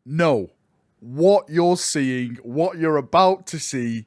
No, what you're seeing, what you're about to see,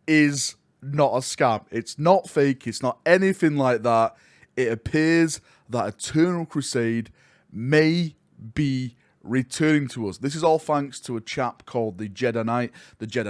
is not a scam. It's not fake. It's not anything like that. It appears that Eternal Crusade may be returning to us. This is all thanks to a chap called the Jedi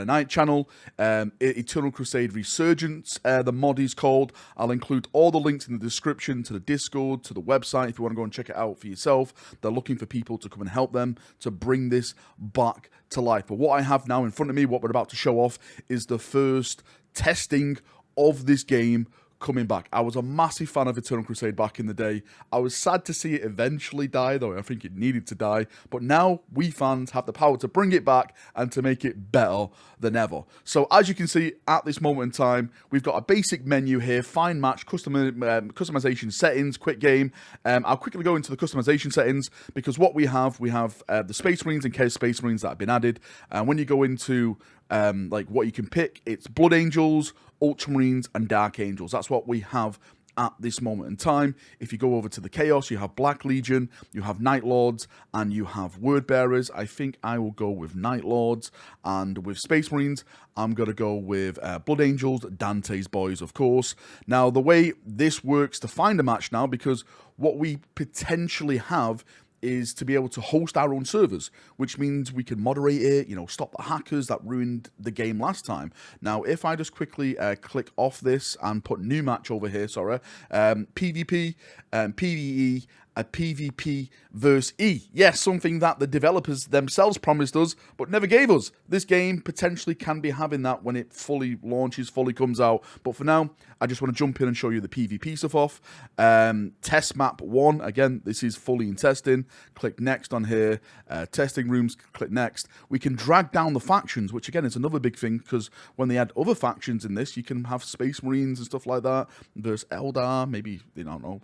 Knight channel. Eternal Crusade Resurgence, the mod is called. I'll include all the links in the description to the Discord, to the website, if you want to go and check it out for yourself. They're looking for people to come and help them to bring this back to life. But what I have now in front of me, what we're about to show off, is the first testing of this game coming back. I was a massive fan of Eternal Crusade back in the day. I was sad to see it eventually die, though I think it needed to die. But now we fans have the power to bring it back and to make it better than ever. So as you can see at this moment in time, we've got a basic menu here: find match, customization settings, quick game. I'll quickly go into the customization settings because what we have the Space Marines and Chaos Space Marines that have been added. And when you go into like what you can pick, it's Blood Angels, Ultramarines, and Dark Angels. That's what we have at this moment in time. If you go over to the Chaos, you have Black Legion, you have Night Lords, and you have Word Bearers. I think I will go with Night Lords, and with Space Marines, I'm going to go with Blood Angels, Dante's Boys, of course. Now, the way this works to find a match now, because what we potentially have is to be able to host our own servers, which means we can moderate it, stop the hackers that ruined the game last time. Now, if I just quickly click off this and put new match over here, PvP, PvE, a PvP versus E. Yes, something that the developers themselves promised us, but never gave us. This game potentially can be having that when it fully launches, fully comes out. But for now, I just want to jump in and show you the PvP stuff off. Test map 1, again, this is fully in testing. Click next on here. Testing rooms, click next. We can drag down the factions, which again is another big thing, because when they add other factions in this, you can have Space Marines and stuff like that. There's Eldar, maybe, I don't know,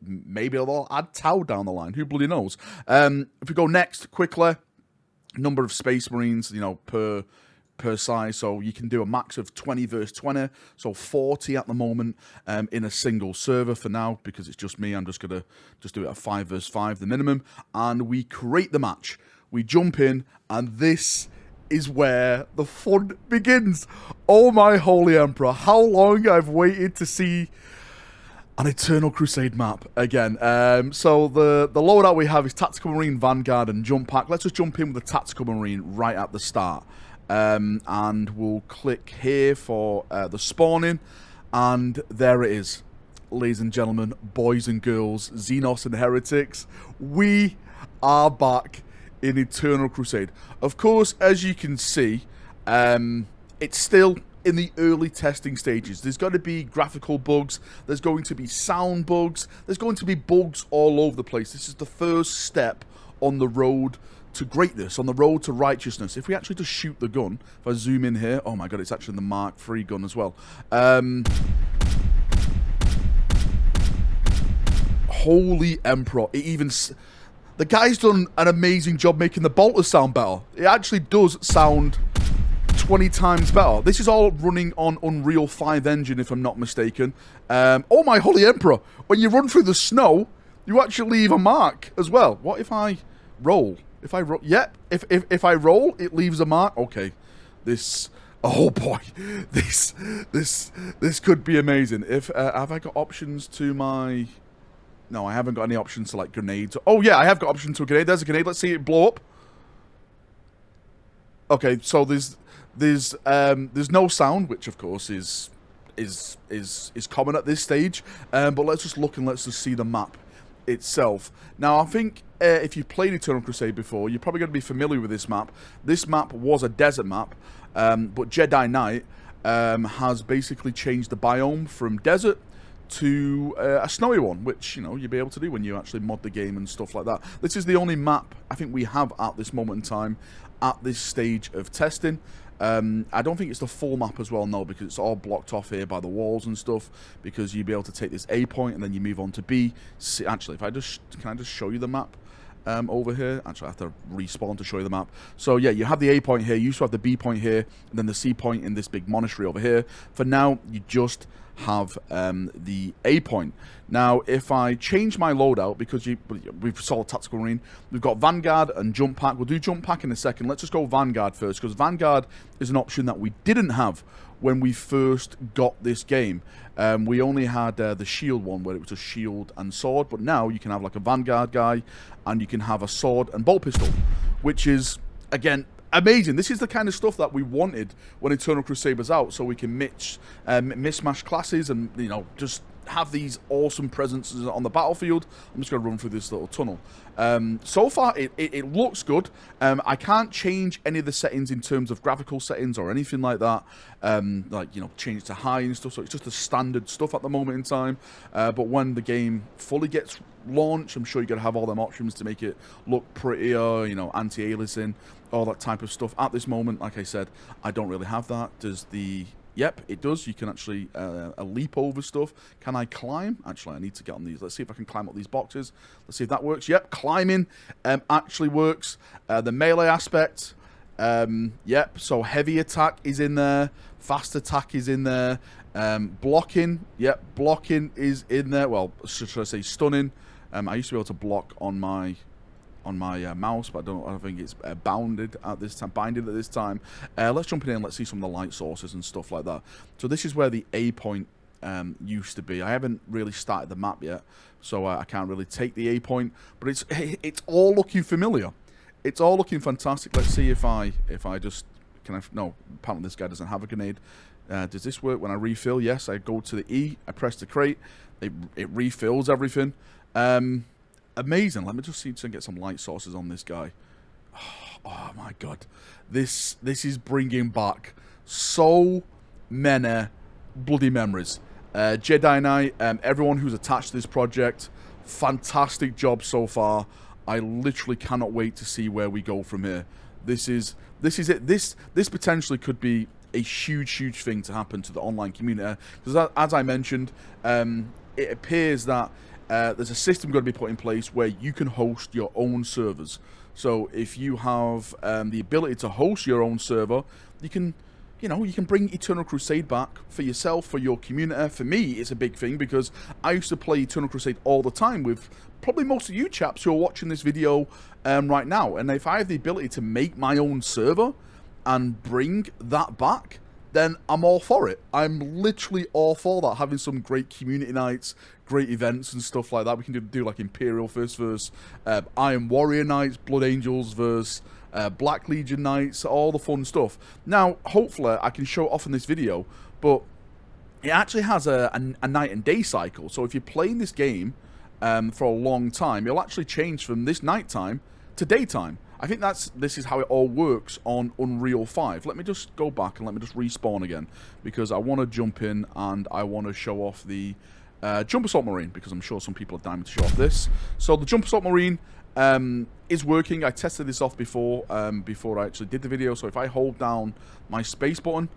maybe they'll add Tau down the line, who bloody knows. If we go next quickly, number of Space Marines, per size, so you can do a max of 20 versus 20, so 40 at the moment in a single server for now, because it's just me. I'm just gonna do it at 5 versus 5, the minimum, and we create the match. We jump in, and this is where the fun begins. Oh my holy emperor, how long I've waited to see an Eternal Crusade map again. So the loadout we have is Tactical Marine, Vanguard, and Jump Pack. Let's just jump in with the Tactical Marine right at the start. And we'll click here for the spawning. And there it is. Ladies and gentlemen, boys and girls, Xenos and Heretics, we are back in Eternal Crusade. Of course, as you can see, it's still in the early testing stages. There's going to be graphical bugs, there's going to be sound bugs, there's going to be bugs all over the place. This is the first step on the road to greatness, on the road to righteousness. If we actually just shoot the gun, if I zoom in here, oh my god, it's actually the Mark III gun as well. Holy Emperor, the guy's done an amazing job making the bolters sound better. It actually does sound 20 times better. This is all running on Unreal 5 engine, if I'm not mistaken. Oh my holy emperor, when you run through the snow, you actually leave a mark as well. What if I roll? If I roll, yeah, if I roll, it leaves a mark. Okay, oh boy, this could be amazing. Have I got options to my? No, I haven't got any options to like grenades. Oh yeah, I have got options to a grenade. There's a grenade. Let's see it blow up. Okay, so there's no sound, which of course is common at this stage. But let's just look and let's just see the map itself. Now, I think if you've played Eternal Crusade before, you're probably going to be familiar with this map. This map was a desert map, but Jedi Knight has basically changed the biome from desert to a snowy one, which, you'll be able to do when you actually mod the game and stuff like that. This is the only map I think we have at this moment in time, at this stage of testing. I don't think it's the full map as well, no, because it's all blocked off here by the walls and stuff, because you'll be able to take this A point and then you move on to B. Actually, can I just show you the map over here? Actually, I have to respawn to show you the map. So yeah, you have the A point here, you used to have the B point here, and then the C point in this big monastery over here. For now, you just have the A point. Now, if I change my loadout, because we've saw Tactical Marine, we've got Vanguard and Jump Pack. We'll do Jump Pack in a second. Let's just go Vanguard first, because Vanguard is an option that we didn't have when we first got this game. We only had the shield one, where it was a shield and sword, but now you can have like a Vanguard guy, and you can have a sword and bolt pistol, which is, again, amazing. This is the kind of stuff that we wanted when Eternal Crusade was out, so we can mismatch classes and, you know, just have these awesome presences on the battlefield. I'm just going to run through this little tunnel. So far, it looks good. I can't change any of the settings in terms of graphical settings or anything like that. Like, you know, change it to high and stuff. So it's just the standard stuff at the moment in time. But when the game fully gets launched, I'm sure you're going to have all them options to make it look prettier, you know, anti-aliasing, all that type of stuff. At this moment, like I said, I don't really have that. Does the... Yep, it does. You can actually leap over stuff. Can I climb? Actually, I need to get on these. Let's see if I can climb up these boxes. Let's see if that works. Yep, climbing actually works. The melee aspect, yep, so heavy attack is in there. Fast attack is in there. Blocking, yep, blocking is in there. Well, should I say stunning? I used to be able to block on my mouse, but I think it's binded at this time. Let's jump in and let's see some of the light sources and stuff like that. So this is where the A point used to be. I haven't really started the map yet, so I can't really take the A point, but it's all looking familiar. It's all looking fantastic. Let's see if I just no, apparently this guy doesn't have a grenade. Does this work when I refill? Yes, I go to the E, I press the crate, it refills everything. Amazing. Let me just see to get some light sources on this guy. Oh my god, this is bringing back so many bloody memories. Jedi Knight, everyone who's attached to this project, fantastic job so far. I literally cannot wait to see where we go from here. This is it. This potentially could be a huge thing to happen to the online community, because as I mentioned, it appears that there's a system going to be put in place where you can host your own servers. So if you have the ability to host your own server, you can bring Eternal Crusade back for yourself, for your community. For me, it's a big thing because I used to play Eternal Crusade all the time with probably most of you chaps who are watching this video right now. And if I have the ability to make my own server and bring that back, then I'm all for it. I'm literally all for that. Having some great community nights, great events and stuff like that. We can do like Imperial Fist versus Iron Warrior nights, Blood Angels versus Black Legion nights, all the fun stuff. Now, hopefully, I can show it off in this video, but it actually has a night and day cycle. So if you're playing this game for a long time, it'll actually change from this nighttime to daytime. I think this is how it all works on Unreal 5. Let me just go back and let me just respawn again, because I want to jump in and I want to show off the Jump Assault Marine, because I'm sure some people are dying to show off this. So the Jump Assault Marine is working. I tested this off before I actually did the video. So if I hold down my space button,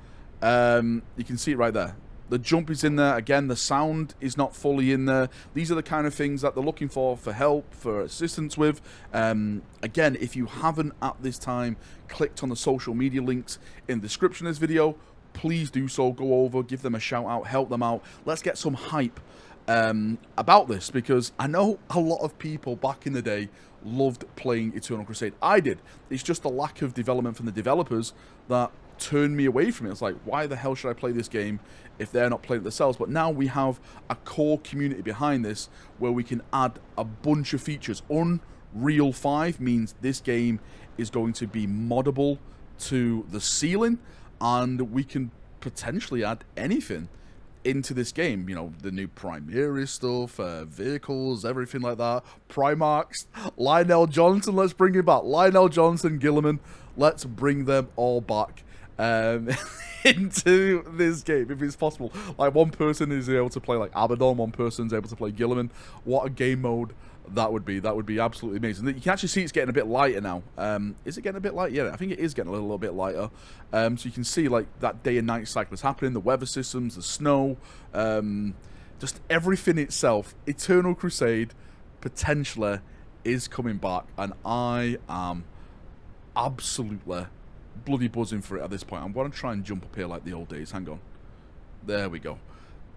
you can see it right there. The jump is in there. Again, the sound is not fully in there. These are the kind of things that they're looking for help, for assistance with. Again, if you haven't at this time clicked on the social media links in the description of this video, please do so. Go over, give them a shout out, help them out. Let's get some hype about this, because I know a lot of people back in the day loved playing Eternal Crusade. I did. It's just the lack of development from the developers that turned me away from it. It's like, why the hell should I play this game if they're not playing it themselves? But now we have a core community behind this where we can add a bunch of features. Unreal 5 means this game is going to be moddable to the ceiling, and we can potentially add anything into this game. You know, the new Primaris stuff, vehicles, everything like that. Primarchs, Lionel Johnson, let's bring him back. Lionel Johnson, Gilliman, let's bring them all back into this game if it's possible. Like, one person is able to play like Abaddon, one person's able to play Gilliman. What a game mode that would be. That would be absolutely amazing. You can actually see it's getting a bit lighter now. Is it getting a bit lighter? Yeah, I think it is getting a little bit lighter. So you can see like that day and night cycle is happening, the weather systems, the snow, just everything itself. Eternal Crusade potentially is coming back, and I am absolutely bloody buzzing for it at this point. I'm going to try and jump up here like the old days. Hang on. There we go.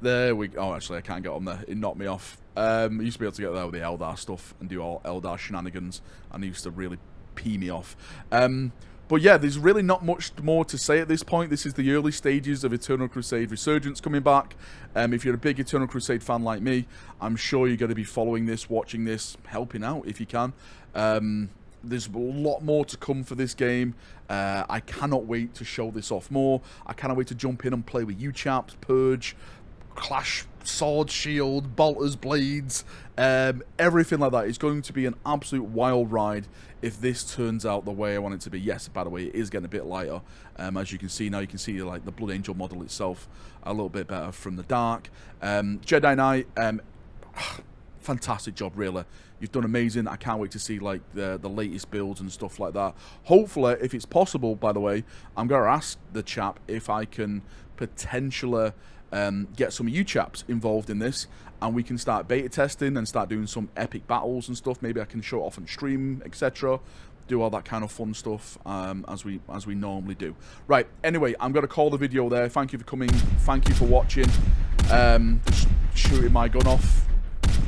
There we go. Oh, actually, I can't get on there. It knocked me off. I used to be able to get there with the Eldar stuff and do all Eldar shenanigans, and it used to really pee me off. But yeah, there's really not much more to say at this point. This is the early stages of Eternal Crusade Resurgence coming back. If you're a big Eternal Crusade fan like me, I'm sure you're going to be following this, watching this, helping out if you can. There's a lot more to come for this game. I cannot wait to show this off more. I cannot wait to jump in and play with you chaps, Purge, Clash, Sword, Shield, Bolters, Blades, everything like that. It's going to be an absolute wild ride if this turns out the way I want it to be. Yes, by the way, it is getting a bit lighter. As you can see now, you can see like the Blood Angel model itself a little bit better from the dark. Jedi Knight, fantastic job, really. You've done amazing. I can't wait to see like the latest builds and stuff like that. Hopefully, if it's possible, by the way, I'm going to ask the chap if I can potentially get some of you chaps involved in this, and we can start beta testing and start doing some epic battles and stuff. Maybe I can show it off on stream, etc. Do all that kind of fun stuff as we normally do. Right, anyway, I'm going to call the video there. Thank you for coming. Thank you for watching. Just shooting my gun off.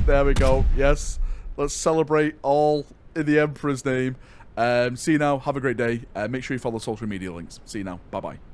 There we go. Yes. Let's celebrate all in the Emperor's name. See you now. Have a great day. Make sure you follow social media links. See you now. Bye-bye.